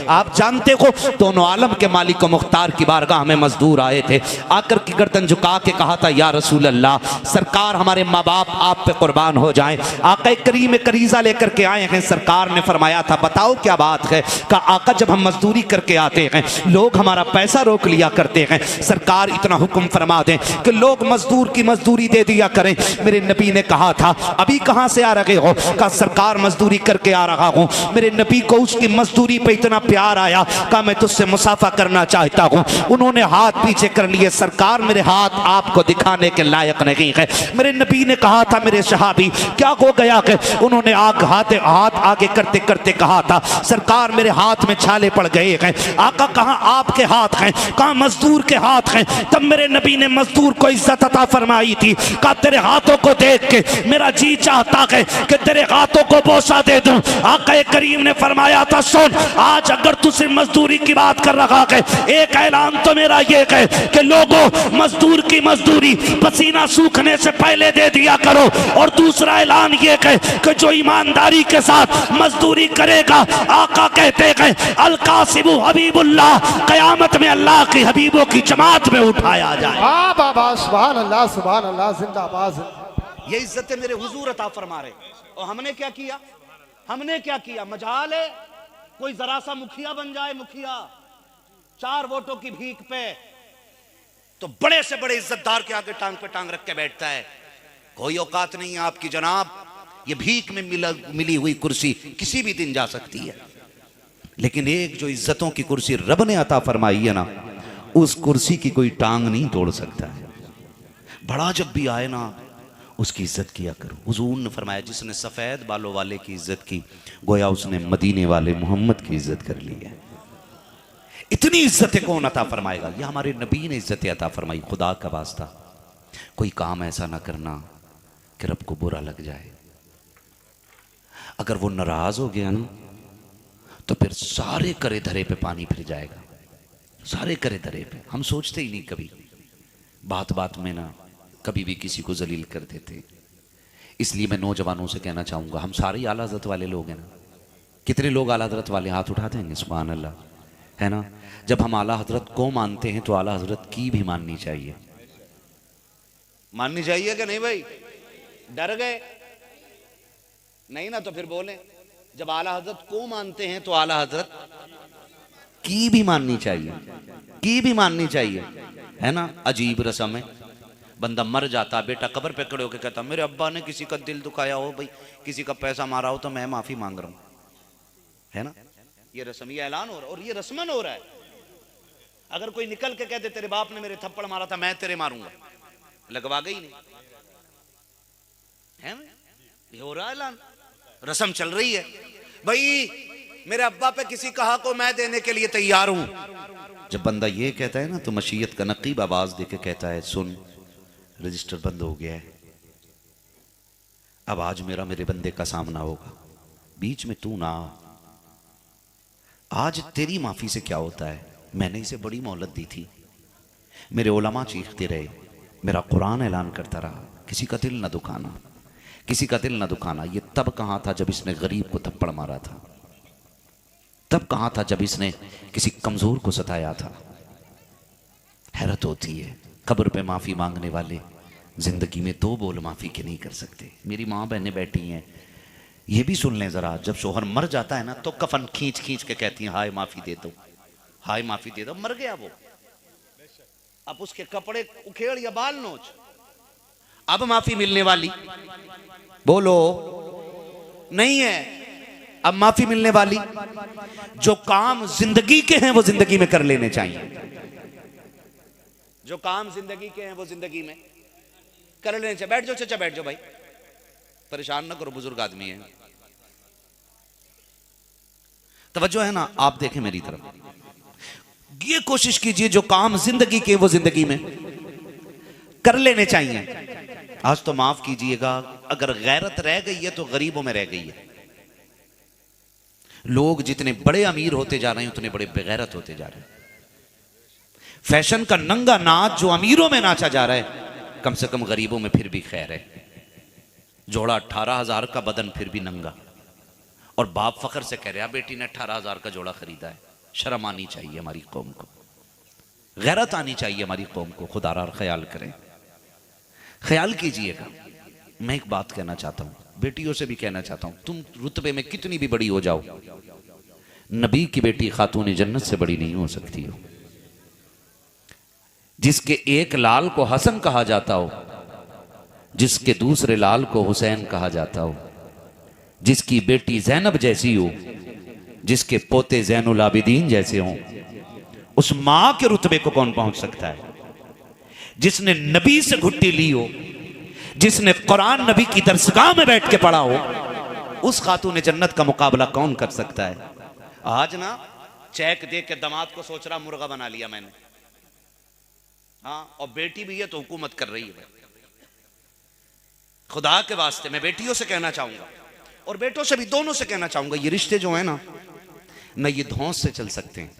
आप जानते हो दोनों आलम के मालिक मुख्तार की बारगाह में मजदूर आए थे। आकर की गर्दन झुका के कहा था, या रसूल अल्लाह, सरकार हमारे माँ बाप आप पे कुर्बान हो जाएं। आका करीम करीजा लेकर के आए हैं। सरकार ने फरमाया था, बताओ क्या बात है। कहा, आका जब हम मजदूरी करके आते हैं लोग हमारा पैसा रोक लिया करते हैं। सरकार इतना हुक्म फरमा दें कि लोग मजदूर की मजदूरी दे दिया करें। मेरे नबी ने कहा था, अभी कहाँ से आ रहे हो? कहा, सरकार मजदूरी करके आ रहा हूँ। मेरे नबी को उसकी मजदूरी पे इतना प्यार आया, कहा मैं तुझसे मुसाफा करना चाहता हूँ। उन्होंने हाथ पीछे कर लिए। सरकार मेरे हाथ आपको दिखाने के लायक नहीं है। मेरे नबी ने कहा था, मेरे सहाबी क्या हो गया है? उन्होंने हाथ आगे करते करते कहा था, सरकार मेरे हाथ में छाले पड़ गए हैं। आका, कहा आपके हाथ हैं? कहा मजदूर के हाथ हैं। तब मेरे नबी ने मजदूर को इज्जत अता फरमाई थी। कहा तेरे हाथों को देख के मेरा जी चाहता है कि तेरे हाथों को बोसा दे दूं। आका करीम ने फरमाया था, सुन, आज अगर तू सिर्फ मजदूरी की बात कर रहा है, एक ऐलान तो मेरा ये है कि लोगों मजदूर की मजदूरी पसीना सूखने से पहले दे दिया करो। और दूसरा ऐलान ये है कि जो ईमानदारी के साथ मजदूरी करेगा, आका कहते हैं अल कासिबु हबीबुल्लाह, कयामत में अल्लाह के हबीबों की जमात में उठाया जाए। वाह बाबा, सुभान अल्लाह, सुभान अल्लाह, जिंदाबाद। ये इज्जत मेरे हुजूर अता फरमा रहे। और हमने क्या किया? हमने क्या किया? मजाल है कोई जरा सा मुखिया बन जाए, मुखिया 4 वोटों की भीख पे, तो बड़े से बड़े इज्जतदार के आगे टांग पे टांग रख के बैठता है। कोई औकात नहीं है आपकी जनाब। ये भीख में मिली हुई कुर्सी किसी भी दिन जा सकती है, लेकिन एक जो इज्जतों की कुर्सी रब ने अता फरमाई है ना, उस कुर्सी की कोई टांग नहीं तोड़ सकता है। बड़ा जब भी आए ना, उसकी इज्जत किया करो। हुजूर ने फरमाया, जिसने सफ़ेद बालों वाले की इज्जत की, गोया उसने मदीने वाले मोहम्मद की इज्जत कर ली है। इतनी इज्जतें कौन अता फरमाएगा? ये हमारे नबी ने इज्जतें अता फरमाई। खुदा का वास्ता कोई काम ऐसा ना करना कि रब को बुरा लग जाए। अगर वो नाराज हो गया ना, तो फिर सारे करे धरे पे पानी फिर जाएगा। सारे करे धरे पे हम सोचते ही नहीं कभी, बात बात में ना कभी भी किसी को जलील कर देते। इसलिए मैं नौजवानों से कहना चाहूँगा, हम सारे आला हज़रत वाले लोग हैं ना। कितने लोग आला हज़रत वाले हाथ उठा देंगे? सुभान अल्लाह, है ना। जब हम आला हज़रत को मानते हैं तो आला हज़रत की भी माननी चाहिए। माननी चाहिए कि नहीं भाई? डर गए नहीं ना, तो फिर बोलें। जब आला हज़रत को मानते हैं तो आला हज़रत की भी माननी चाहिए, की भी माननी चाहिए, है ना। अजीब रस्म है। बंदा मर जाता, बेटा कब्र पे खड़े होकर कहता, मेरे अब्बा ने किसी का दिल दुखाया हो, भाई किसी का पैसा मारा हो, तो मैं माफी मांग रहा हूं, है ना। ये रस्म, ये ऐलान हो रहा है और ये रस्मन हो रहा है। अगर कोई निकल के कहते तेरे बाप ने मेरे थप्पड़ मारा था, मैं तेरे मारूंगा, लगवा गई नहीं है। ये हो रहा है ऐलान, रस्म चल रही है। भाई मेरे अब्बा पे किसी का हक को मैं देने के लिए तैयार हूं। जब बंदा ये कहता है ना, तो मशीयत का नकीब आवाज देके कहता है, सुन, रजिस्टर बंद हो गया है, अब आज मेरे बंदे का सामना होगा, बीच में तू ना। आज तेरी माफी से क्या होता है? मैंने इसे बड़ी मोहलत दी थी, मेरे उलमा चीखते रहे, मेरा कुरान ऐलान करता रहा, किसी का दिल ना दुखाना, किसी का दिल ना दुखाना। ये तब कहाँ था जब इसने गरीब को थप्पड़ मारा था? तब कहाँ था जब इसने किसी कमजोर को सताया था? हैरत होती है, कब्र पे माफी मांगने वाले जिंदगी में 2 बोल माफी के नहीं कर सकते। मेरी माँ बहनें बैठी हैं, ये भी सुन लें जरा। जब शोहर मर जाता है ना, तो कफन खींच खींच के कहती हैं, हाय माफी दे दो, हाय माफी दे दो। मर गया वो, अब उसके कपड़े उखेड़ या बाल नोच। अब माफी मिलने वाली बोलो नहीं है। अब माफी मिलने वाली, जो काम जिंदगी के हैं वो जिंदगी में कर लेने चाहिए। जो काम जिंदगी के हैं वो जिंदगी में कर लेने चाहिए। बैठ जाओ चाचा, बैठ जाओ भाई, परेशान ना करो, बुजुर्ग आदमी है। तवज्जो है ना? आप देखें मेरी तरफ, ये कोशिश कीजिए जो काम जिंदगी के वो जिंदगी में कर लेने चाहिए। आज तो माफ कीजिएगा, अगर गैरत रह गई है तो गरीबों में रह गई है। लोग जितने बड़े अमीर होते जा रहे हैं, उतने बड़े बेगैरत होते जा रहे हैं। फैशन का नंगा नाच जो अमीरों में नाचा जा रहा है, कम से कम गरीबों में फिर भी खैर है। जोड़ा 18,000 का, बदन फिर भी नंगा, और बाप फख्र से कह रहा बेटी ने 18,000 का जोड़ा खरीदा है। शर्म आनी चाहिए हमारी कौम को, गैरत आनी चाहिए हमारी कौम को। खुदारा ख्याल करें, ख्याल कीजिएगा। मैं एक बात कहना चाहता हूं, बेटियों से भी कहना चाहता हूं, तुम रुतबे में कितनी भी बड़ी हो जाओ, नबी की बेटी खातून जन्नत से बड़ी नहीं हो सकती हो। जिसके एक लाल को हसन कहा जाता हो, जिसके दूसरे लाल को हुसैन कहा जाता हो, जिसकी बेटी जैनब जैसी हो, जिसके पोते जैनुल आबिदीन जैसे हों, उस मां के रुतबे को कौन पहुंच सकता है? जिसने नबी से घुट्टी ली हो, जिसने कुरान नबी की दरसगाह में बैठ के पढ़ा हो, उस खातून जन्नत का मुकाबला कौन कर सकता है? आज ना चेक दे के दामाद को सोच रहा मुर्गा बना लिया मैंने, हाँ, और बेटी भी है तो हुकूमत कर रही है। खुदा के वास्ते मैं बेटियों से कहना चाहूंगा और बेटों से भी, दोनों से कहना चाहूंगा, ये रिश्ते जो है ना, न ये धौंस से चल सकते हैं,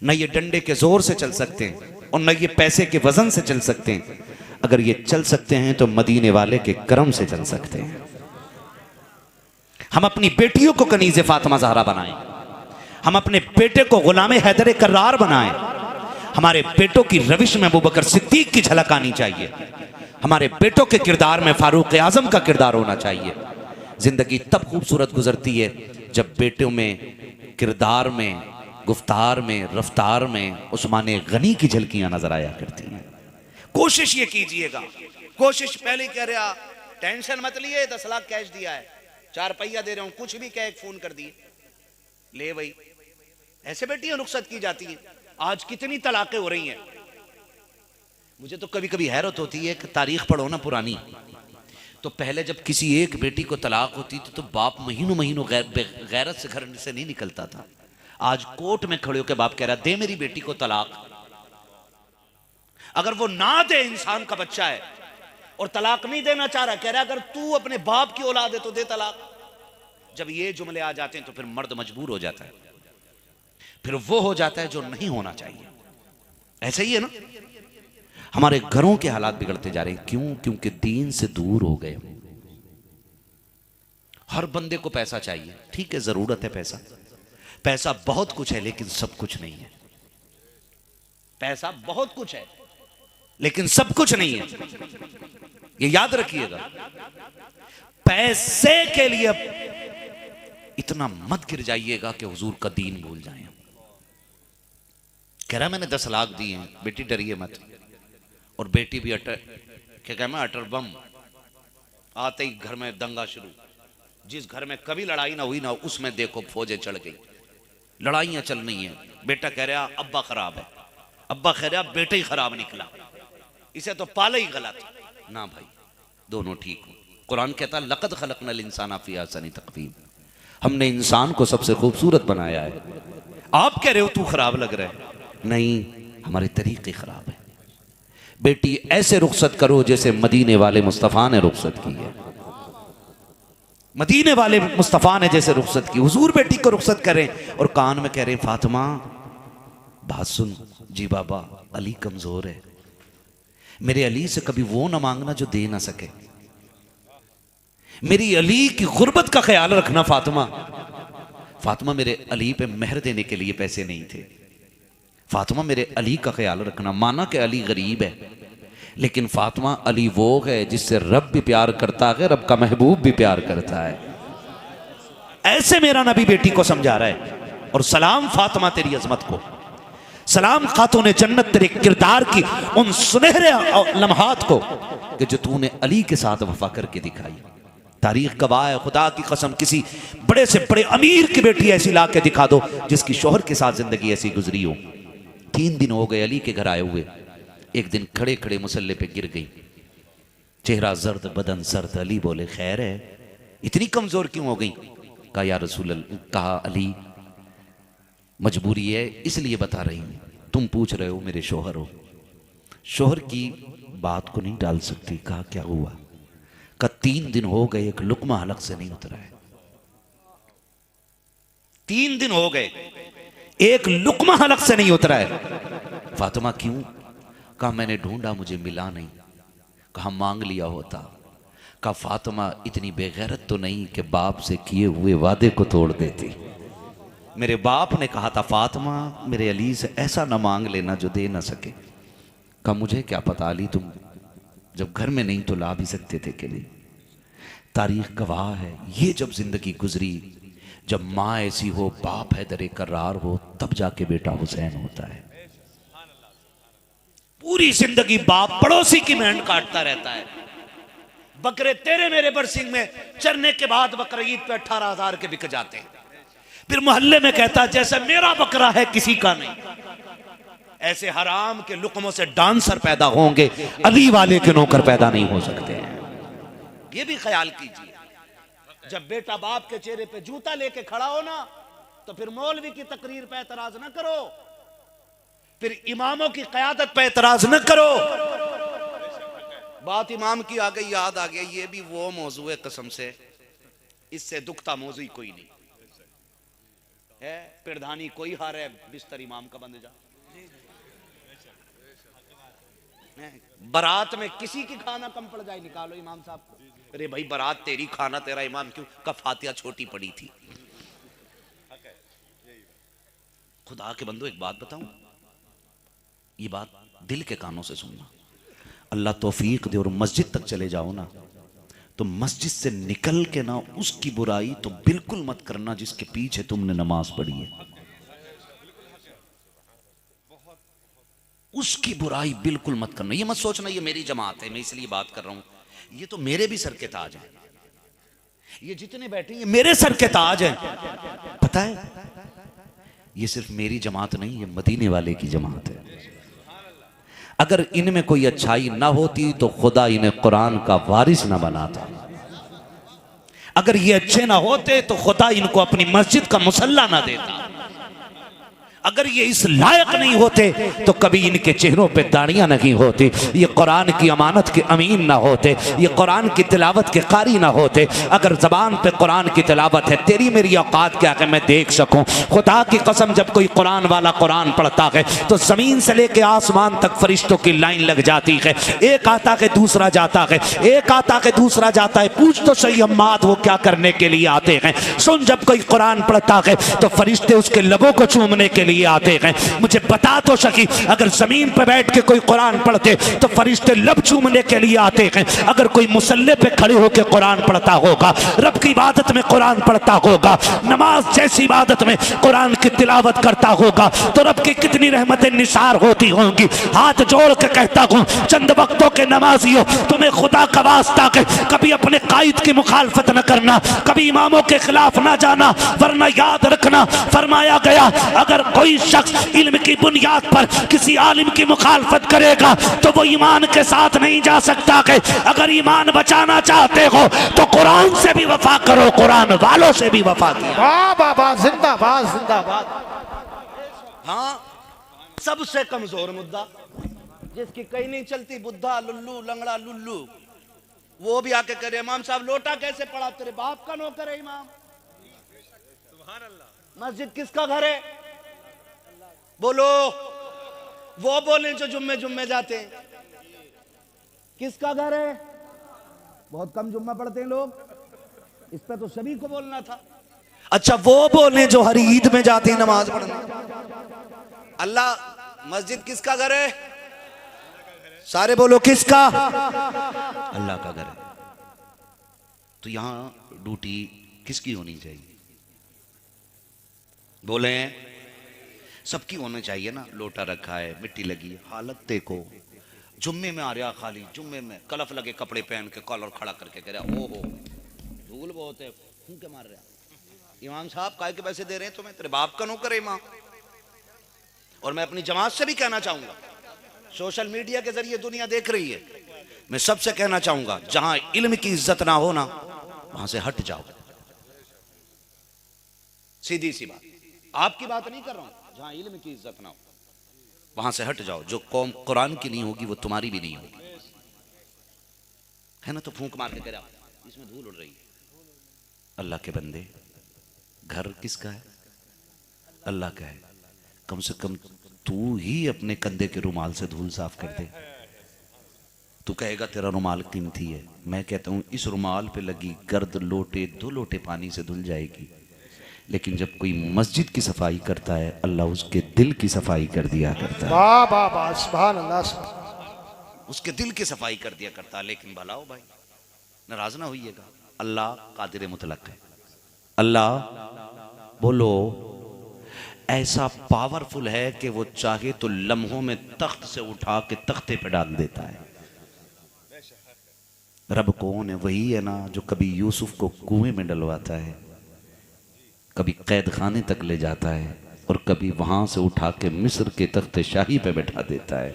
न ये डंडे के जोर से चल सकते हैं, और न ये पैसे के वजन से चल सकते हैं। अगर ये चल सकते हैं तो मदीने वाले के करम से चल सकते हैं। हम अपनी बेटियों को कनीज़े फातिमा ज़हरा बनाएं, हम अपने बेटे को गुलाम हैदर कर्रार बनाएं। हमारे बेटों की रविश में अबू बकर सिद्दीक की झलक आनी चाहिए, हमारे बेटों के किरदार में फारूक आजम का किरदार होना चाहिए। जिंदगी तब खूबसूरत गुजरती है जब बेटों में, किरदार में, गुफ्तार में, रफ्तार में उस्मान गनी की झलकियां नजर आया करती हैं। कोशिश ये कीजिएगा, कोशिश पहले कह रहा, टेंशन मत लिए, 10 लाख कैश दिया है, 4 पहिया दे रहा हूं, कुछ भी कह एक फोन कर दिए, ले भाई। ऐसे बेटियां रुखसत की जाती हैं। आज कितनी तलाकें हो रही हैं। मुझे तो कभी कभी हैरत होती है कि तारीख पढ़ो ना पुरानी, तो पहले जब किसी एक बेटी को तलाक होती थी तो बाप महीनों महीनों गैरत से घर से नहीं निकलता था। आज कोर्ट में खड़े होकर बाप कह रहा दे मेरी बेटी को तलाक। अगर वो ना दे, इंसान का बच्चा है और तलाक नहीं देना चाह रहा, कह रहा अगर तू अपने बाप की औलाद है तो दे तलाक। जब ये जुमले आ जाते हैं तो फिर मर्द मजबूर हो जाता है, फिर वो हो जाता है जो नहीं होना चाहिए। ऐसा ही है ना, हमारे घरों के हालात बिगड़ते जा रहे हैं। क्यों? क्योंकि दीन से दूर हो गए। हर बंदे को पैसा चाहिए, ठीक है, जरूरत है पैसा, पैसा बहुत कुछ है लेकिन सब कुछ नहीं है। पैसा बहुत कुछ है लेकिन सब कुछ नहीं है, ये याद रखिएगा। पैसे के लिए इतना मत गिर जाइएगा कि हुजूर का दीन भूल जाएं। कह रहा मैंने 10 लाख दिए हैं, बेटी डरिए मत। और बेटी भी अटर बम, आते ही घर में दंगा शुरू। जिस घर में कभी लड़ाई ना हुई ना, उसमें देखो फौजें चढ़ गई, लड़ाइयां चल रही हैं। बेटा कह रहा अब्बा खराब है, अब्बा कह रहा बेटा ही खराब निकला, इसे तो पाला ही गलत। ना भाई, दोनों ठीक हो। कुरान कहता लक़द खलक़नल इंसाना फ़ी अहसनि तक़वीम, हमने इंसान को सबसे खूबसूरत बनाया है। आप कह रहे हो तू खराब लग रहा है, नहीं, हमारे तरीके खराब है। बेटी ऐसे रुखसत करो जैसे मदीने वाले मुस्तफ़ा ने रुखसत की है। मदीने वाले मुस्तफ़ा ने जैसे रुखसत की, हुजूर बेटी को रुखसत करें और कान में कह रहे फातिमा बात सुन। जी बाबा, अली कमजोर है, मेरे अली से कभी वो ना मांगना जो दे ना सके। मेरी अली की गुर्बत का ख्याल रखना फातिमा। फातिमा, मेरे अली पे मेहर देने के लिए पैसे नहीं थे। फातिमा, मेरे अली का ख्याल रखना। माना कि अली गरीब है, लेकिन फातिमा अली वो है जिससे रब भी प्यार करता है, रब का महबूब भी प्यार करता है। ऐसे मेरा नबी बेटी को समझा रहा है। और सलाम फातिमा तेरी अजमत को, सलाम खातून जन्नत तेरे किरदार की उन सुनहरे लम्हात को कि जो तूने अली के साथ वफा करके दिखाई। तारीख गवाह है, खुदा की कसम, किसी बड़े से बड़े अमीर की बेटी ऐसी ला के दिखा दो जिसकी शोहर के साथ जिंदगी ऐसी गुजरी हो। 3 दिन हो गए अली के घर आए हुए। एक दिन खड़े खड़े मुसल्ले पे गिर गई, चेहरा जर्द, बदन सर्द। अली बोले खैर है, इतनी कमजोर क्यों हो गई? कहा या रसूल अल्लाह, कहा अली मजबूरी है इसलिए बता रही हूं, तुम पूछ रहे हो, मेरे शोहर हो, शोहर की बात को नहीं डाल सकती। कहा क्या हुआ? कहा 3 दिन हो गए एक लुकमा हलक से नहीं उतरा है। 3 दिन हो गए एक लुकमा हलक से नहीं उतरा है। फातिमा क्यों? कहा मैंने ढूंढा, मुझे मिला नहीं। कहा मांग लिया होता। का फातिमा इतनी बेगैरत तो नहीं कि बाप से किए हुए वादे को तोड़ देती। मेरे बाप ने कहा था फातिमा मेरे अली से ऐसा ना मांग लेना जो दे ना सके। कहा मुझे क्या पता अली, तुम जब घर में नहीं तो ला भी सकते थे कि नहीं। तारीख गवाह है, ये जब जिंदगी गुजरी, जब माँ ऐसी हो, बाप है दरे करार हो, तब जाके बेटा हुसैन होता है। पूरी जिंदगी बाप पड़ोसी की मेंढ काटता रहता है। बकरे तेरे मेरे बरसिंग में चरने के बाद बकरीद पे 18,000 के बिक जाते हैं। फिर मोहल्ले में कहता जैसे मेरा बकरा है किसी का नहीं। ऐसे हराम के लुकमों से डांसर पैदा होंगे, अली वाले के नौकर पैदा नहीं हो सकते हैं। ये भी ख्याल कीजिए, जब बेटा बाप के चेहरे पे जूता लेके खड़ा हो ना, तो फिर मौलवी की तकरीर पे एतराज न करो, फिर इमामों की क़यादत पे एतराज न करो। बात इमाम की आ गई, याद आ गया, ये भी वो मौजू है कसम से, इससे दुखता मौजू कोई नहीं है। पिरधानी कोई हार है, बिस्तर इमाम का बंद जा। बारात में किसी की खाना कम पड़ जाए, निकालो इमाम साहब को। अरे भाई बारात तेरी, खाना तेरा, इमाम क्यों? का फातिहा छोटी पड़ी थी। खुदा के बंदो एक बात बताऊं, ये बात दिल के कानों से सुनना। अल्लाह तौफीक दे और मस्जिद तक चले जाओ ना, तो मस्जिद से निकल के ना उसकी बुराई तो बिल्कुल मत करना जिसके पीछे तुमने नमाज पढ़ी है। उसकी बुराई बिल्कुल मत करना। ये मत सोचना ये मेरी जमात है मैं इसलिए बात कर रहा हूं। ये तो मेरे भी सर के ताज हैं, ये जितने बैठे ये मेरे सर के ताज हैं। पता है ये सिर्फ मेरी जमात नहीं, ये मदीने वाले की जमात है। अगर इनमें कोई अच्छाई ना होती तो खुदा इन्हें कुरान का वारिस ना बनाता। अगर ये अच्छे ना होते तो खुदा इनको अपनी मस्जिद का मुसल्ला ना देता। अगर ये इस लायक नहीं होते तो कभी इनके चेहरों पे दाढ़ियां नहीं होती, ये कुरान की अमानत के अमीन ना होते, ये कुरान की तिलावत के कारी ना होते। अगर जबान पे कुरान की तिलावत है, तेरी मेरी औकात क्या है मैं देख सकूं। खुदा की कसम जब कोई कुरान वाला कुरान पढ़ता है तो जमीन से लेके आसमान तक फरिश्तों की लाइन लग जाती है। एक आता है दूसरा जाता है, एक आता है दूसरा जाता है। पूछ तो सही अम्माद वो क्या करने के लिए आते हैं। सुन जब कोई कुरान पढ़ता है तो फरिश्ते उसके लबों को चूमने के लिए आते हैं। मुझे बता तो सकी, अगर जमीन पर बैठ के कोई कुरान पढ़ते तो फरिश्ते लब चूमने के लिए आते हैं। अगर कोई मुसल्ले पे खड़े होकर कुरान पढ़ता होगा, रब की इबादत में कुरान पढ़ता होगा, नमाज जैसी इबादत में कुरान की तिलावत करता होगा, तो रब की कितनी रहमतें निसार होती होंगी। हाथ जोड़ के कहता हूं चंद वक्तों के नमाजियों, तुम्हें खुदा का वास्ता है कभी अपने कायद की मुखालफत न करना, कभी इमामों के खिलाफ ना जाना, वरना याद रखना फरमाया गया अगर कोई शख्स इल्म की बुनियाद पर किसी आलिम की मुखालफत करेगा तो वो ईमान के साथ नहीं जा सकता। है अगर ईमान बचाना चाहते हो तो कुरान से भी वफा करो, कुरान वालों से भी वफा किया। वाह बाबा, जिंदाबाद जिंदाबाद। हाँ, सबसे कमजोर मुद्दा जिसकी कहीं नहीं चलती, बुद्धा लुल्लू लंगड़ा लुल्लू, वो भी आके करे इमाम साहब लोटा कैसे पड़ा, तेरे बाप का नौकर है इमाम। मस्जिद किसका घर है बोलो, वो बोले जो जुम्मे जुम्मे जाते हैं। किसका घर है? बहुत कम जुम्मा पढ़ते हैं लोग, इस पे तो सभी को बोलना था। अच्छा वो बोले जो हर ईद में जाते हैं नमाज पढ़ने। अल्लाह मस्जिद किसका घर है? सारे बोलो किसका? अल्लाह का घर है। तो यहां ड्यूटी किसकी होनी चाहिए? बोले सबकी होनी चाहिए ना। लोटा रखा है, मिट्टी लगी है, हालत देखो। जुम्मे में आ रहा खाली, जुम्मे में कलफ लगे कपड़े पहन के कॉलर खड़ा करके कह रहा ओहो धूल बहुत है, फूंके मार रहा। इमाम साहब काय के पैसे दे रहे हैं तुम्हें? तेरे बाप का नौकर है इमाम। और मैं अपनी जमात से भी कहना चाहूंगा, सोशल मीडिया के जरिए दुनिया देख रही है, मैं सबसे कहना चाहूंगा जहां इल्म की इज्जत ना हो ना वहां से हट जाओ। सीधी सी बात, आपकी बात नहीं कर रहा हूं, जहां इल्म की इज्जत ना हो वहां से हट जाओ। जो कौम कुरान की नहीं होगी वो तुम्हारी भी नहीं होगी, है ना। तो फूंक मार के कह रहा इसमें धूल उड़ रही है। अल्लाह के बंदे, घर किसका है? अल्लाह का है। कम से कम तू ही अपने कंधे के रुमाल से धूल साफ कर दे। तू कहेगा तेरा रुमाल कीमती है, मैं कहता हूं इस रुमाल पे लगी गर्द लोटे 2 लोटे पानी से धुल जाएगी, लेकिन जब कोई मस्जिद की सफाई करता है अल्लाह उसके दिल की सफाई कर दिया करता है। वाह वाह वाह, सुभान अल्लाह सुभान। उसके दिल की सफाई कर दिया करता है। लेकिन भला हो भाई, नाराज ना होइएगा, अल्लाह कादिर मुतलक है। अल्लाह बोलो ऐसा पावरफुल है कि वो चाहे तो लम्हों में तख्त से उठा के तख्ते पे डाल देता है। रब कौन है? वही है ना जो कभी यूसुफ को कुएं में डलवाता है, कभी कैद खाने तक ले जाता है और कभी वहां से उठा के मिस्र के तख्ते शाही पे बैठा देता है।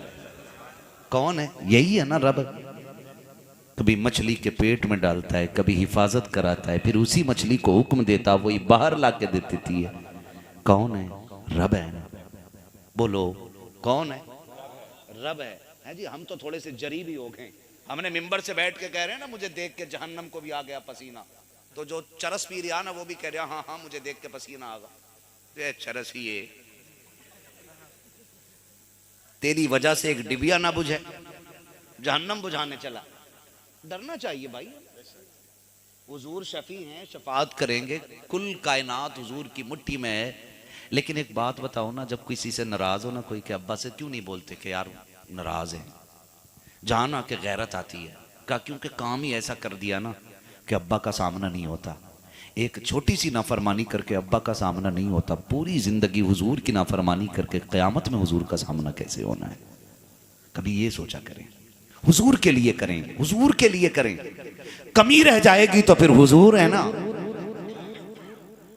कौन है? यही है ना रब। कभी मछली के पेट में डालता है, कभी हिफाजत कराता है, फिर उसी मछली को हुक्म देता वही बाहर ला के देती है। कौन है? रब है ना। बोलो कौन है? रब है जी। हम तो थोड़े से जरी भी हो गए, हमने मिंबर से बैठ के कह रहे हैं ना मुझे देख के जहन्नम को भी आ गया पसीना, तो जो चरस पी रहा ना वो भी कह रहा हाँ हाँ मुझे देख के पसीना आ गया। चरस ही है, तेरी वजह से एक डिबिया ना बुझे, जहन्नम बुझाने चला। डरना चाहिए भाई, हुजूर शफी हैं, शफात करेंगे, कुल कायनात हुजूर की मुट्ठी में है। लेकिन एक बात बताओ ना, जब किसी से नाराज हो ना कोई, के अब्बा से क्यों नहीं बोलते कि यार नाराज है? जान आके गैरत आती है। क्या? क्योंकि काम ही ऐसा कर दिया ना कि अब्बा का सामना नहीं होता। एक छोटी सी नाफरमानी करके अब्बा का सामना नहीं होता, पूरी जिंदगी हुजूर की नाफरमानी करके क़यामत में हुजूर का सामना कैसे होना है? कभी ये सोचा करें, हुजूर के लिए करें, हुजूर के लिए करें। कमी रह जाएगी तो फिर हुजूर है ना,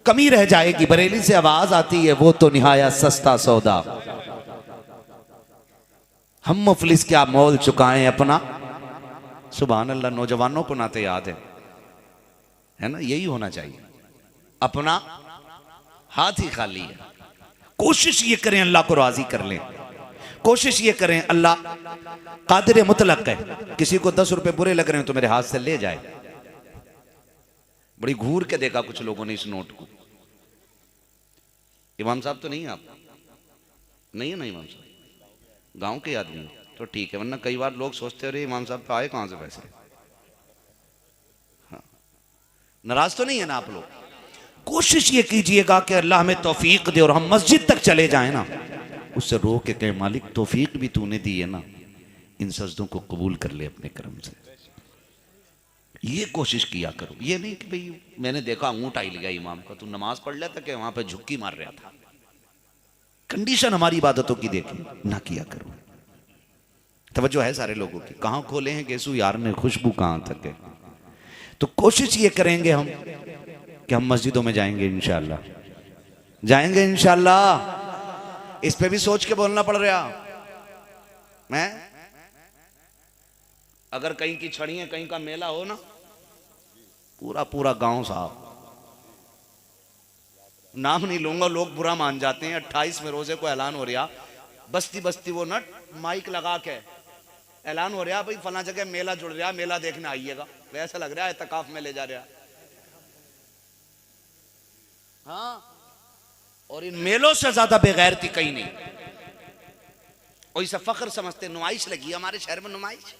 कमी रह जाएगी। बरेली से आवाज आती है वो तो निहाया सस्ता सौदा, हम मुफलिस क्या मोल चुकाएं अपना। सुभान अल्लाह, नौजवानों को नाते याद है ना, यही होना चाहिए। अपना हाथ ही खाली है। कोशिश ये करें अल्लाह को राजी कर लें, कोशिश ये करें अल्लाह कादिर मुतलक है। किसी को 10 रुपए बुरे लग रहे हैं तो मेरे हाथ से ले जाए। बड़ी घूर के देखा कुछ लोगों ने इस नोट को। इमाम साहब तो नहीं है, आप नहीं है ना इमाम साहब, गांव के आदमी तो ठीक है, वरना कई बार लोग सोचते रहे इमाम साहब पे आए कहां से पैसे। हाँ, नाराज तो नहीं है ना आप लोग? कोशिश ये कीजिएगा कि अल्लाह हमें तौफीक दे और हम मस्जिद तक चले जाएं ना, उससे रो के कहे मालिक तौफीक भी तूने दी है ना, इन सजदों को कबूल कर ले अपने करम से। ये कोशिश किया करो। ये नहीं कि भाई मैंने देखा ऊंट आई लिया इमाम का, तू नमाज पढ़ लेता कि वहां पे झुक्की मार रहा था। कंडीशन हमारी इबादतों की देखे ना किया करो। तवज्जो है सारे लोगों की? कहां खोले हैं गेसू यार ने, खुशबू कहां तक है। तो कोशिश ये करेंगे हम कि हम मस्जिदों में जाएंगे इंशाअल्लाह, जाएंगे इंशाअल्लाह। इस पे भी सोच के बोलना पड़ रहा है। अगर कहीं की छड़ी है, कहीं का मेला हो ना, पूरा पूरा गांव साहब, नाम नहीं लूंगा लोग बुरा मान जाते हैं। 28 में रोजे को ऐलान हो रहा, बस्ती बस्ती वो नट माइक लगा के ऐलान हो रहा भाई फला जगह मेला जुड़ रहा, मेला देखने आइएगा। वैसा लग रहा है इत्तेकाफ में ले जा रहा। हाँ, और इन मेलों से ज्यादा बेगैरती कहीं नहीं। और इसे फख्र समझते, नुमाइश लगी हमारे शहर में नुमाइश।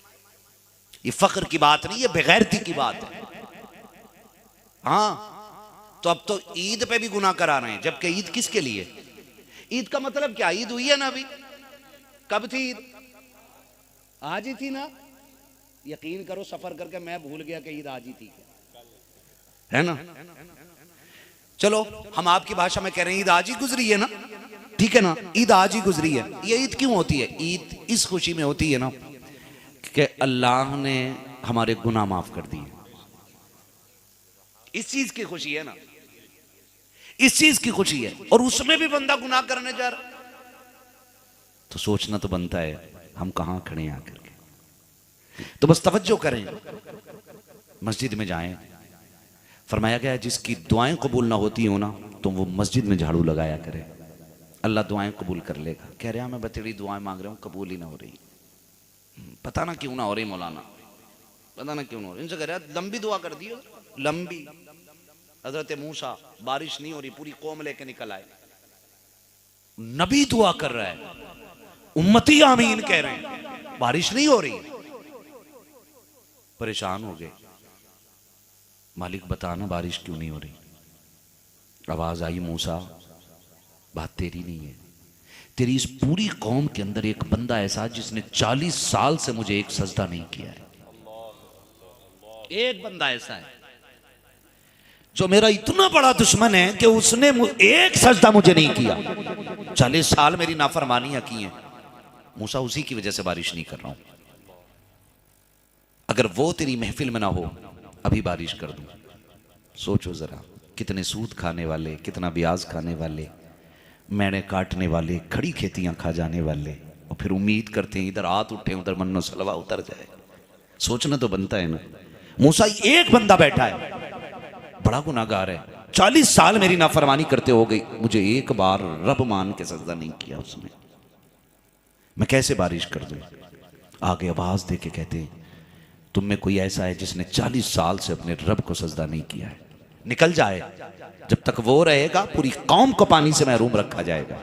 ये फख्र की बात नहीं, ये बेगैरती की बात है। हाँ, तो अब तो ईद पे भी गुनाह करा रहे हैं, जबकि ईद किसके लिए? ईद का मतलब क्या? ईद हुई है ना अभी। कब थी ईद? आज ही थी ना। यकीन करो सफर करके मैं भूल गया कि ईद आज ही थी, है ना। चलो हम आपकी भाषा में कह रहे हैं ईद आज ही गुजरी है ना, ठीक है ना, ईद आज ही गुजरी है। ये ईद क्यों होती है? ईद इस खुशी में होती है ना कि अल्लाह ने हमारे गुनाह माफ कर दिए। इस चीज की खुशी है ना, इस चीज की खुशी है। और उसमें भी बंदा गुनाह करने जा रहा, तो सोचना तो बनता है हम कहां खड़े हैं आकर के। तो बस तवज्जो करें, मस्जिद में जाएं। फरमाया गया है जिसकी दुआएं कबूल ना होती हो ना, तो वो मस्जिद में झाड़ू लगाया करे, अल्लाह दुआएं कबूल कर लेगा। कह रहा मैं बतेड़ी दुआएं मांग रहा हूं, कबूल ही ना हो रही। पता ना क्यों ना हो रही मौलाना, पता ना क्यों ना हो रही। इनसे कह रहा लंबी दुआ कर दियो, लंबी। हजरत मूसा, बारिश नहीं हो रही, पूरी कौम लेके निकल आए। नबी दुआ कर रहा है, उम्मती आमीन कह रहे हैं, बारिश नहीं हो रही। परेशान हो गए, मालिक बताना बारिश क्यों नहीं हो रही। आवाज आई, मूसा बात तेरी नहीं है, तेरी इस पूरी कौम के अंदर एक बंदा ऐसा जिसने 40 साल से मुझे एक सजदा नहीं किया है। एक बंदा ऐसा है जो मेरा इतना बड़ा दुश्मन है कि उसने एक सजदा मुझे नहीं किया। 40 साल मेरी नाफरमानियां की हैं, मूसा उसी की वजह से बारिश नहीं कर रहा हूं। अगर वो तेरी महफिल में ना हो अभी बारिश कर दूं। सोचो जरा, कितने सूद खाने वाले, कितना ब्याज खाने वाले, मैंने काटने वाले, खड़ी खेतियां खा जाने वाले, और फिर उम्मीद करते हैं इधर हाथ उठे उधर मन्नो सलवा उतर जाए। सोचना तो बनता है ना। मूसा एक बंदा बैठा है, बड़ा गुनाहगार है, 40 साल मेरी नाफरमानी करते हो गई, मुझे एक बार रब मान के सजदा नहीं किया उसने, मैं कैसे बारिश कर दूं। आगे आवाज दे के कहते हैं, तुम में कोई ऐसा है जिसने 40 साल से अपने रब को सजदा नहीं किया है, निकल जाए। जब तक वो रहेगा पूरी कौम को पानी से महरूम रखा जाएगा।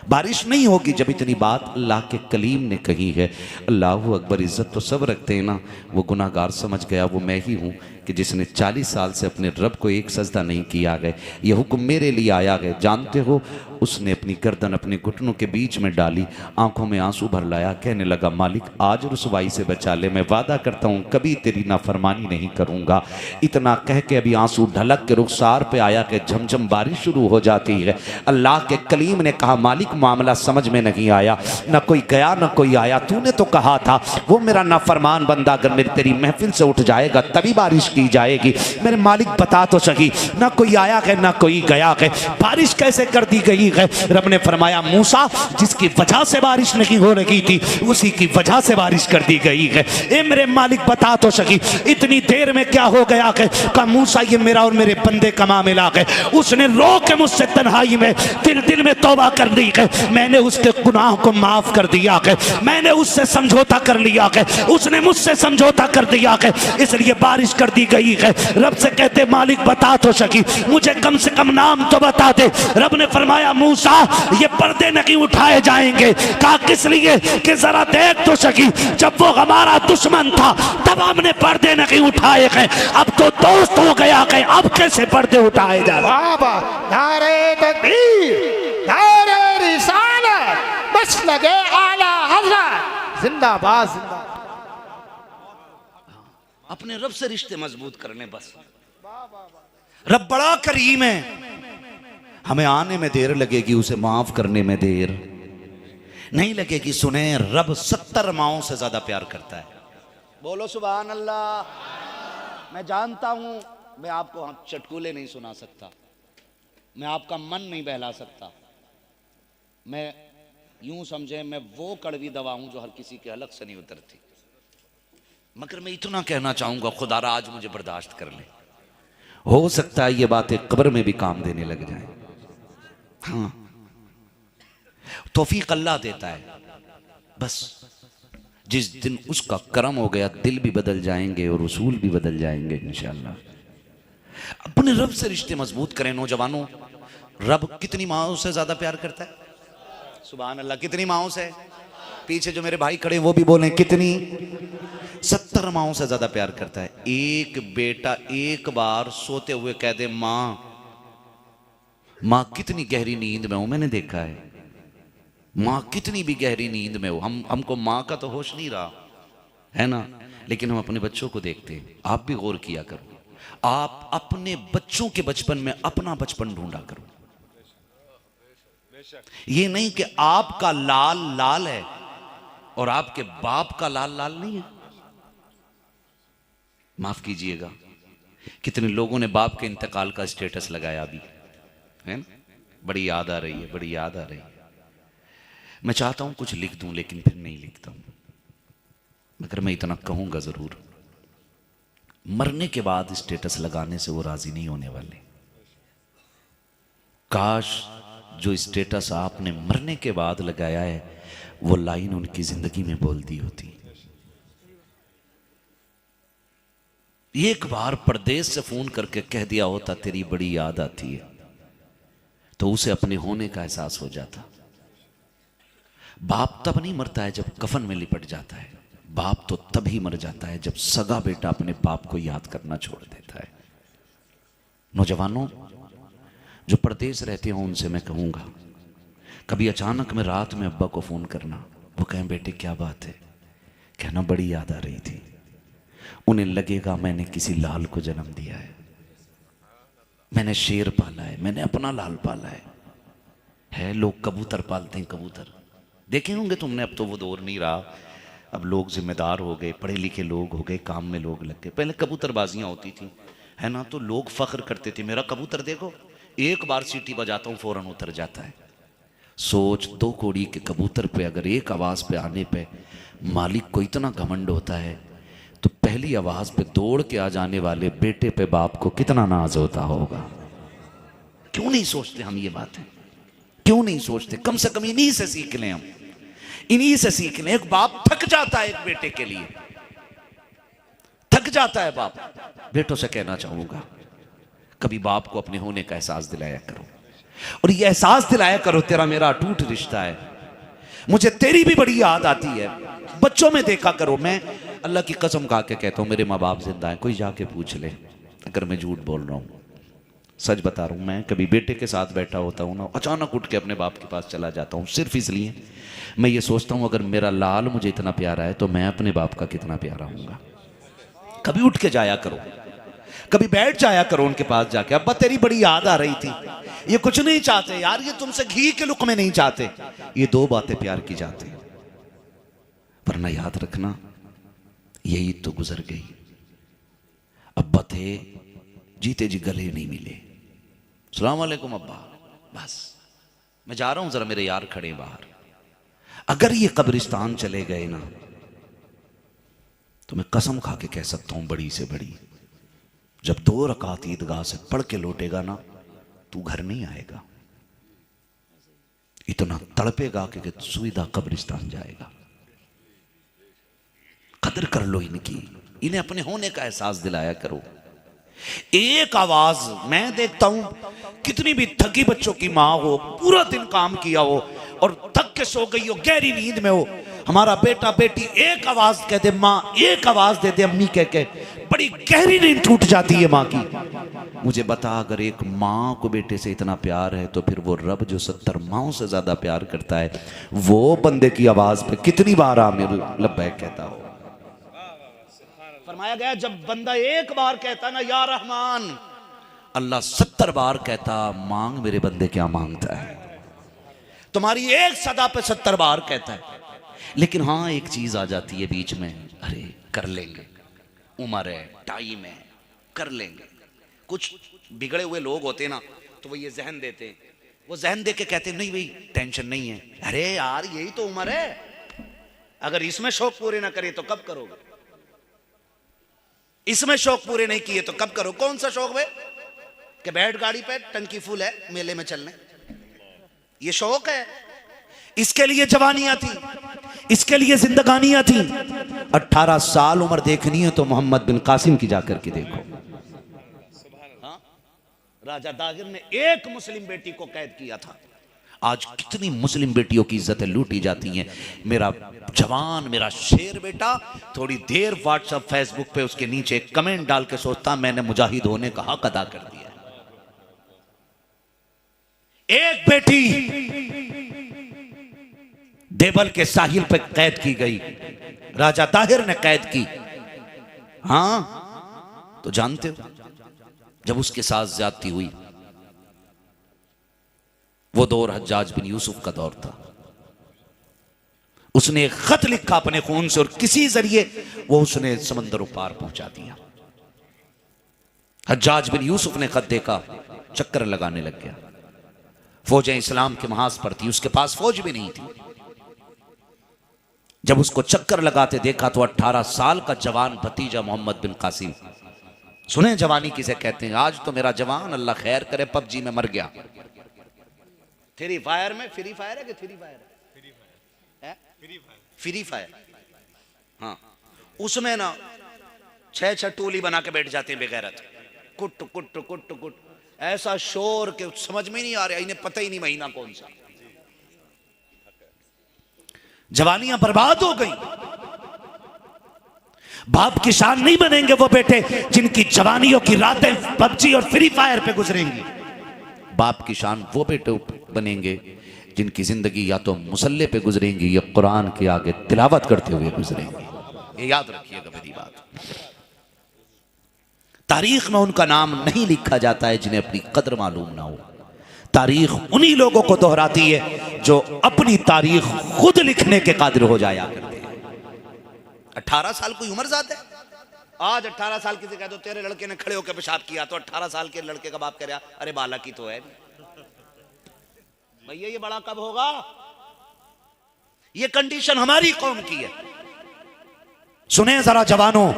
बारिश नहीं होगी। जब इतनी बात अल्लाह के कलीम ने कही है, अल्लाह अकबर, इज्जत तो सब रखते हैं ना, वो गुनाहगार समझ गया वो मैं ही हूँ कि जिसने 40 साल से अपने रब को एक सजदा नहीं किया गया। ये हुक्म मेरे लिए आया गया। जानते हो, उसने अपनी गर्दन अपने घुटनों के बीच में डाली, आंखों में आंसू भर लाया, कहने लगा, मालिक आज रुसवाई से बचा ले, मैं वादा करता हूँ कभी तेरी नाफरमानी नहीं करूँगा। इतना कह के अभी आंसू ढलक के रुखसार पे आया कि झमझम बारिश शुरू हो जाती है। अल्लाह के कलीम ने कहा, मालिक मामला समझ में नहीं आया, न कोई गया न कोई आया, तूने तो कहा था वो मेरा नाफरमान बंदा अगर मेरी तेरी महफिल से उठ जाएगा तभी बारिश की जाएगी। मेरे मालिक बता तो सही, ना कोई आया है ना कोई गया है, बारिश कैसे कर दी गई है। रब ने फरमाया, मूसा जिसकी वजह से बारिश नहीं हो रही थी उसी की वजह से बारिश कर दी गई है। ए मेरे मालिक बता तो सही, इतनी देर में क्या हो गया है। कहा, मूसा ये मेरा और मेरे बंदे का मामला है, उसने रो के मुझसे तन्हाई में दिल में तौबा कर ली है, मैंने उसके गुनाह को माफ कर दिया है, मैंने उससे समझौता कर लिया है, उसने मुझसे समझौता कर दिया है, इसलिए बारिश कर दी गई है। रब से कहते, मालिक बता तो सकी, मुझे कम से कम नाम तो बता दे। रब ने फरमाया, मूसा ये पर्दे नहीं उठाए जाएंगे। कहा, किस लिए? कि जरा देख तो सकी, जब वो हमारा दुश्मन था तब हमने पर्दे नहीं उठाए गए, अब तो दोस्त हो गया है, अब कैसे पर्दे उठाए जा रहे। बाबा नारे तकबीर, नारे रिसालत, बस लगे आला हज़रत, जिंदाबाद जिंदाबाद। अपने रब से रिश्ते मजबूत करने बस। रब बड़ा करीम है, हमें आने में देर लगेगी, उसे माफ करने में देर नहीं लगेगी। सुने, रब 70 माओं से ज्यादा प्यार करता है। बोलो सुभान अल्लाह। मैं जानता हूं मैं आपको चटकुले नहीं सुना सकता, मैं आपका मन नहीं बहला सकता, मैं यूं समझे मैं वो कड़वी दवा हूं जो हर किसी के हलक से नहीं उतरती, मगर मैं इतना कहना चाहूंगा, खुदारा आज मुझे बर्दाश्त कर ले। हो सकता है ये बातें कब्र में भी काम देने लग जाए। हाँ, तौफीक अल्लाह देता है, बस जिस दिन उसका करम हो गया दिल भी बदल जाएंगे और उसूल भी बदल जाएंगे इंशाअल्लाह। अपने रब से रिश्ते मजबूत करें नौजवानों। रब कितनी माओं से ज्यादा प्यार करता है? सुभान अल्लाह। कितनी माओं से? पीछे जो मेरे भाई खड़े वो भी बोलें, कितनी? 70 माओं से ज्यादा प्यार करता है। एक बेटा एक बार सोते हुए कह दे, माँ माँ कितनी गहरी नींद में हूं, मैंने देखा है माँ कितनी भी गहरी नींद में हो। हमको माँ का तो होश नहीं रहा है ना, लेकिन हम अपने बच्चों को देखते हैं। आप भी गौर किया करो, आप अपने बच्चों के बचपन में अपना बचपन ढूंढा करो। ये नहीं कि आपका लाल लाल है और आपके बाप का लाल लाल नहीं है। माफ कीजिएगा, कितने लोगों ने बाप के इंतकाल का स्टेटस लगाया अभी, है ना? बड़ी याद आ रही है, बड़ी याद आ रही है। मैं चाहता हूं कुछ लिख दूं लेकिन फिर नहीं लिखता हूं, मगर मैं इतना कहूंगा जरूर, मरने के बाद स्टेटस लगाने से वो राजी नहीं होने वाले। काश जो स्टेटस आपने मरने के बाद लगाया है वो लाइन उनकी जिंदगी में बोलती होती। एक बार परदेश से फोन करके कह दिया होता तेरी बड़ी याद आती है, तो उसे अपने होने का एहसास हो जाता। बाप तब नहीं मरता है जब कफन में लिपट जाता है, बाप तो तभी मर जाता है जब सगा बेटा अपने बाप को याद करना छोड़ देता है। नौजवानों जो परदेश रहते हो उनसे मैं कहूंगा, कभी अचानक में रात में अब्बा को फोन करना, वो कहें बेटे क्या बात है, कहना बड़ी याद आ रही थी। उन्हें लगेगा मैंने किसी लाल को जन्म दिया है, मैंने शेर पाला है, मैंने अपना लाल पाला है। लोग कबूतर पालते हैं, कबूतर देखे होंगे तुमने। अब तो वो दौर नहीं रहा, अब लोग जिम्मेदार हो गए, पढ़े लिखे लोग हो गए, काम में लोग लग गए। पहले कबूतरबाजियां होती थी, है ना, तो लोग फख्र करते थे, मेरा कबूतर देखो, एक बार सीटी बजाता हूं फौरन उतर जाता है। सोच, 2 कौड़ी के कबूतर पे अगर एक आवाज पे आने पे मालिक को इतना घमंड होता है, तो पहली आवाज पे दौड़ के आ जाने वाले बेटे पे बाप को कितना नाज होता होगा। क्यों नहीं सोचते हम ये बातें, क्यों नहीं सोचते? कम से कम इन्हीं से सीख लें, हम इन्हीं से सीख लें। एक बाप थक जाता है एक बेटे के लिए, थक जाता है बाप। बेटों से कहना चाहूंगा, कभी बाप को अपने होने का एहसास दिलाया करो, और ये एहसास दिलाया करो तेरा मेरा अटूट रिश्ता है, मुझे तेरी भी बड़ी याद आती है। बच्चों में देखा करो, मैं अल्लाह की कसम खा के कहता हूं मेरे माँ बाप जिंदा हैं, कोई जाके पूछ ले अगर मैं झूठ बोल रहा हूं। सच बता रहा हूं, मैं कभी बेटे के साथ बैठा होता हूं ना, अचानक उठ के अपने बाप के पास चला जाता हूं, सिर्फ इसलिए मैं ये सोचता हूं अगर मेरा लाल मुझे इतना प्यारा है तो मैं अपने बाप का कितना प्यारा हूंगा। कभी उठ के जाया करो, कभी बैठ जाया करो उनके पास जाके, अब्बा तेरी बड़ी याद आ रही थी। ये कुछ नहीं चाहते यार, ये तुमसे घी के लुक में नहीं चाहते, ये 2 बातें प्यार की जाती, वरना याद रखना यही तो गुजर गई। अब्बा थे, जीते जी गले नहीं मिले, सलाम वालेकुम अब्बा, बस मैं जा रहा हूं, जरा मेरे यार खड़े बाहर। अगर ये कब्रिस्तान चले गए ना, तो मैं कसम खा के कह सकता हूं बड़ी से बड़ी, जब 2 रकात ईदगाह से पढ़ के लौटेगा ना, तू घर नहीं आएगा, इतना तड़पेगा कि सुविधा कब्रिस्तान जाएगा। कदर कर लो इनकी, इन्हें अपने होने का एहसास दिलाया करो। एक आवाज, मैं देखता हूं कितनी भी थकी बच्चों की माँ हो, पूरा दिन काम किया हो और थक के सो गई हो, गहरी नींद में हो, हमारा बेटा बेटी एक आवाज कह दे माँ, एक आवाज दे दे अम्मी कह के, बड़ी गहरी नींद टूट जाती है माँ की। मुझे बता, अगर एक माँ को बेटे से इतना प्यार है तो फिर वो रब जो 70 माँओं से ज्यादा प्यार करता है, वो बंदे की आवाज पे कितनी बार आमिर लब्बैक कहता हो। फरमाया गया जब बंदा एक बार कहता ना या रहमान, अल्लाह 70 बार कहता मांग मेरे बंदे क्या मांगता है। तुम्हारी एक सदा पे 70 बार कहता है। लेकिन हाँ एक चीज आ जाती है बीच में, अरे कर लेंगे, उम्र है, टाइम है, कर लेंगे। कुछ बिगड़े हुए लोग होते ना, तो वो ये जहन देते हैं, वो जहन दे के कहते नहीं भाई टेंशन नहीं है, अरे यार यही तो उम्र है, अगर इसमें शौक पूरे ना करे तो कब करोगे, इसमें शौक पूरे नहीं किए तो कब करो। कौन सा शौक है कि बैठ गाड़ी पे टंकी फुल है मेले में चलने, ये शौक है। इसके लिए जवानियां थी, इसके लिए जिंदगानियां थी। 18 साल उम्र देखनी है तो मोहम्मद बिन कासिम की जाकर के देखो। हाँ? राजा दागिर ने एक मुस्लिम बेटी को कैद किया था। आज कितनी मुस्लिम बेटियों की इज्जतें लूटी जाती हैं। मेरा जवान, मेरा शेर बेटा थोड़ी देर व्हाट्सएप फेसबुक पे उसके नीचे एक कमेंट डाल के सोचता मैंने मुजाहिद होने का हक अदा कर दिया। एक बेटी देवल के साहिल पे कैद की गई, राजा ताहिर ने कैद की। हां तो जानते हो जब उसके साथ ज्यादती हुई, वो दौर हज्जाज बिन यूसुफ का दौर था। उसने एक खत लिखा अपने खून से और किसी जरिए वो उसने समंदरों पार पहुंचा दिया। हज्जाज बिन यूसुफ ने खत देखा, चक्कर लगाने लग गया। फौजें इस्लाम के महाज पर थी, उसके पास फौज भी नहीं थी। जब उसको चक्कर लगाते देखा तो 18 साल का जवान भतीजा मोहम्मद बिन कासिम, सुने जवानी किसे कहते हैं, आज तो मेरा जवान अल्लाह खैर करे पबजी में मर गया। फ्री फायर में, फ्री फायर है कि फ्री फायर है? फ्री फायर, हाँ उसमें ना 6 टोली बना के बैठ जाते हैं बेगैरत, कुट कुट कुट कुट, ऐसा शोर के समझ में नहीं आ रहा, इन्हें पता ही नहीं महीना कौन सा। जवानियां बर्बाद हो गई। बाप की शान नहीं बनेंगे वो बेटे जिनकी जवानियों की रातें पबजी और फ्री फायर पे गुजरेंगी। बाप की शान वो बेटे बनेंगे जिनकी जिंदगी या तो मुसल्ले पे गुजरेंगी या कुरान के आगे तिलावत करते हुए गुजरेंगी। ये याद रखिएगा मेरी बात। तारीख में उनका नाम नहीं लिखा जाता है जिन्हें अपनी कदर मालूम ना हो। तारीख उन्हीं लोगों को दोहराती है जो अपनी तारीख खुद लिखने के कादिर हो जाया करते हैं। 18 साल कोई उम्र ज्यादा है। आज 18 साल किसी कह दो तेरे लड़के ने खड़े होकर पेशाब किया तो 18 साल के लड़के का बाप कह रहा अरे बालक ही तो है भैया, ये बड़ा कब होगा? ये कंडीशन हमारी कौम की है। सुने जरा जवानों,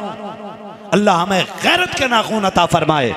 अल्लाह हमें गैरत के नाखून अता फरमाए।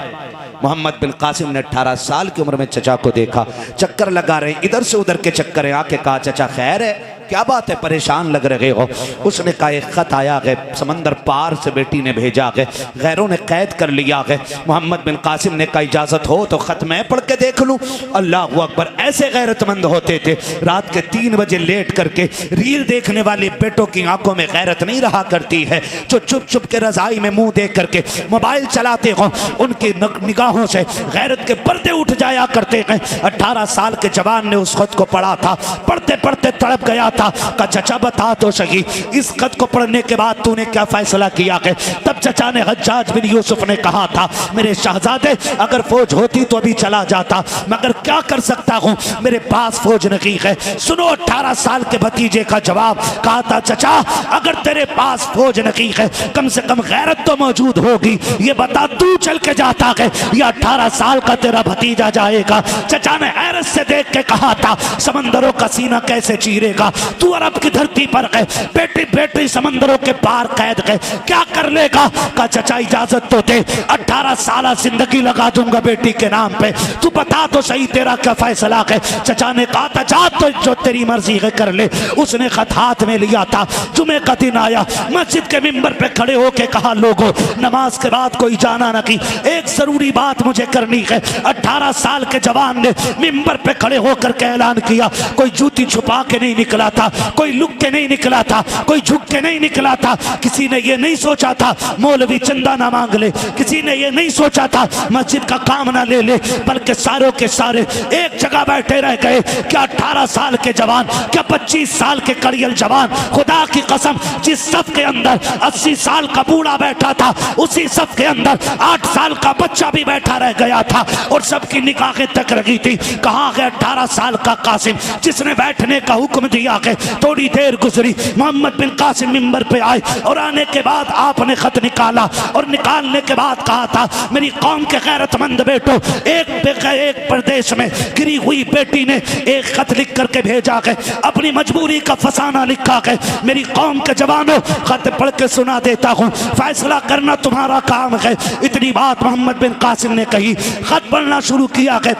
मोहम्मद बिन कासिम ने 18 साल की उम्र में चचा को देखा, चक्कर लगा रहे, इधर से उधर के चक्कर हैं। आके कहा चचा खैर है, क्या बात है, परेशान लग रहे हो? उसने कहा एक खत आया है, समंदर पार से बेटी ने भेजा है, गैरों ने कैद कर लिया है। मोहम्मद बिन कासिम ने कहा इजाजत हो तो खत मैं पढ़ के देख लूं। अल्लाह अकबर, ऐसे गैरतमंद होते थे। रात के 3 बजे लेट करके रील देखने वाले बेटों की आंखों में गैरत नहीं रहा करती है। जो चुप चुप के रजाई में मुंह देख करके मोबाइल चलाते हो, उनकी निगाहों से गैरत के पर्दे उठ जाया करते हैं। 18 साल के जवान ने उस खत को पढ़ा था, पढ़ते पढ़ते तड़प गया था। का चचा बता तो सही, इस खत को पढ़ने के बाद तूने क्या फैसला किया है? तब चचा ने हज्जाज बिन यूसुफ ने कहा था मेरे शहजादे अगर फौज होती तो अभी चला जाता, मगर क्या कर सकता हूं, मेरे पास फौज नहीं है। सुनो 18 साल के भतीजे का जवाब। कहा था चचा अगर तेरे पास फौज नहीं है कम से कम गैरत तो मौजूद होगी। ये बता तू चल के जाता है या 18 साल का तेरा भतीजा जाएगा? चचा ने हैरत से देख के कहा था समंदरों का सीना कैसे चीरेगा, तू अरब की धरती पर है, बेटी बेटी समंदरों के पार कैद है, क्या कर लेगा? का चचा इजाजत तो दे, 18 साल जिंदगी लगा दूंगा बेटी के नाम पे, तू बता तो सही तेरा क्या फैसला है? चचा ने कहा था जा तो जो तेरी मर्जी है कर ले। उसने खत हाथ में लिया था। जुमे का दिन आया, मस्जिद के मिंबर पे खड़े होके कहा लोगों नमाज के बाद कोई जाना न की, एक जरूरी बात मुझे करनी है। 18 साल के जवान ने मिंबर पे खड़े होकर के ऐलान किया, कोई जूती छुपा के नहीं निकला था, कोई लुक के नहीं निकला था, कोई झुक के नहीं निकला था। किसी ने ये नहीं सोचा था मौलवी चंदा ना मांग ले, किसी ने ये नहीं सोचा था मस्जिद का काम ना ले ले, बल्कि सारों के सारे एक जगह बैठे रह गए। क्या 18 साल के जवान, क्या 25 साल के कड़ियल जवान, खुदा की कसम जिस सफ के अंदर 80 साल का बूढ़ा बैठा था उसी सफ के अंदर 8 साल का बच्चा भी बैठा रह गया था और सबकी निगाहें तक रही थी। कहाँ गया 18 साल का कासिम जिसने बैठने का हुक्म दिया है? थोड़ी देर गुजरी, मोहम्मद बिन कासिम मिंबर पे आए और आने के बाद आपने खत निकाला और निकालने के बाद कहा था मेरी कौम के गैरतमंद बेटो, एक प्रदेश में गिरी हुई बेटी ने एक खत लिख करके भेजा है, अपनी मजबूरी का फसाना लिखा है। मेरी कौम के जवानों खत पढ़ के सुना देता हूँ, फैसला करना तुम्हारा काम है। इतनी बात मोहम्मद बिन कासिम ने कही, खत पढ़ना शुरू किया है।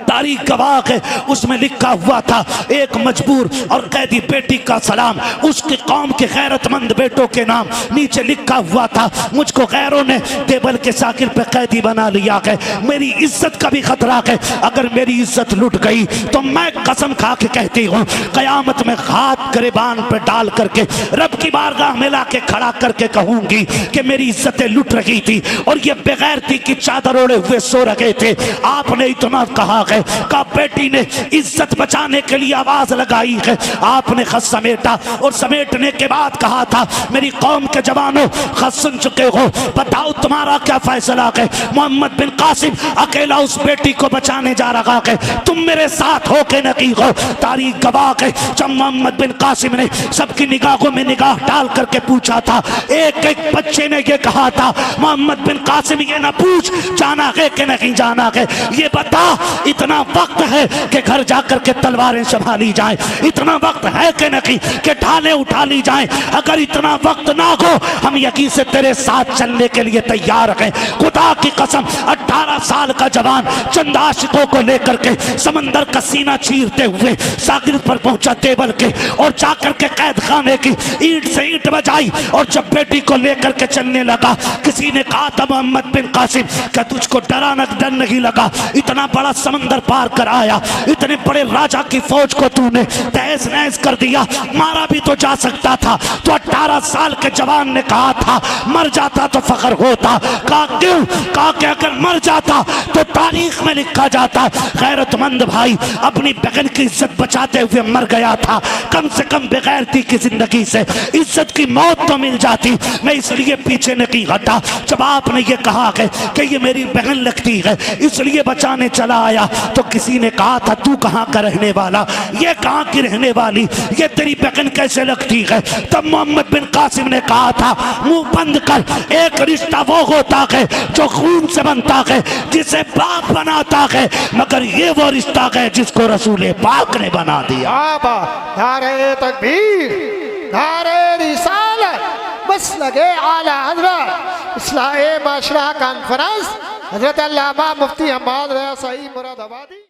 तारीख गवाह है, उसमें लिखा हुआ था एक मजबूर और कैदी बेटी का सलाम उसकी कौम के गैरतमंद बेटों के नाम। नीचे लिखा हुआ था मुझको गैरों ने टेबल के साकिर पे कैदी बना लिया है, मेरी इज्जत का भी खतरा है, अगर मेरी इज्जत लुट गई तो मैं कसम खा के कहती हूँ कयामत में हाथ गिरबान पे डाल करके रब की बारगाह में ला के खड़ा करके कहूंगी कि मेरी इज्जतें लुट रही थी और ये बेगैरती की चादर ओढ़े हुए सो रहे थे। आपने इतना कहा है का बेटी ने इज्जत बचाने के लिए आवाज लगाई है, आपने खत समेटा और समेटने के बाद कहा था मेरी कौम के जवानों खत सुन चुके हो, बताओ तुम्हारा क्या फैसला है? मोहम्मद बिन कासिम अकेला उस बेटी को बचाने जा रहा है, तुम मेरे साथ हो के नहीं हो। तारीख गवाह है जब मोहम्मद बिन कासिम ने सबकी निगाहों में निगाह डाल करके पूछा था, एक एक बच्चे ने ये कहा था मोहम्मद बिन कासिम ये ना पूछ जाना है कि नहीं जाना है, ये बता इतना वक्त है कि घर जाकर के तलवारें संभाली जाए, इतना वक्त है कि नहीं कि ढालें उठा ली जाए, अगर इतना वक्त ना हो हम यकीन से तेरे साथ चलने के लिए तैयार हैं। खुदा की कसम 18 साल का जवान चंद आशिकों को लेकर के समंदर का सीना चीरते हुए सागिर पर पहुंचा टेबल के और जाकर के कैद खाने की ईंट से ईंट बजाई और जब बेटी को लेकर के चलने लगा किसी ने कहा था मोहम्मद बिन कासिम क्या तुझको डर नहीं लगा? इतना बड़ा समंदर पार कर आया, इतने बड़े राजा की फौज को तूने तहस नैस कर दिया, मारा भी तो जा सकता था। तो 18 साल के जवान ने कहा था मर जाता तो फख्र होता। कहा क्यों? कहा कि अगर मर जाता तो तारीख में लिखा जाता गैरतमंद भाई अपनी बहन की इज्जत बचाते हुए मर गया था। कम से कम बेगैरती की जिंदगी से इज्जत की मौत तो मिल जाती, मैं इसलिए पीछे नहीं हटा। जब आपने ये कहा कि ये मेरी बहन लगती है इसलिए बचाने चला आया, तो किसी ने कहा था तू कहाँ का रहने वाला, ये कहाँ की रहने वाली, ये तेरी बहन कैसे लगती है? तब मोहम्मद बिन कासिम ने कहा था मुंह बंद कर, एक रिश्ता वो होता है जो खून से बनता है, जिसे बाप बनाता है, मगर ये वो रिश्ता है जिसको रसूल पाक ने बना दिया। नारे तकबीर, नारे रिसालत, बस लगे आला हज़रत इस्लाह माशरा कॉन्फ्रेंस हज़रत अल्लामा मुफ्ती हम्माद रज़ा सईद मुरादाबादी।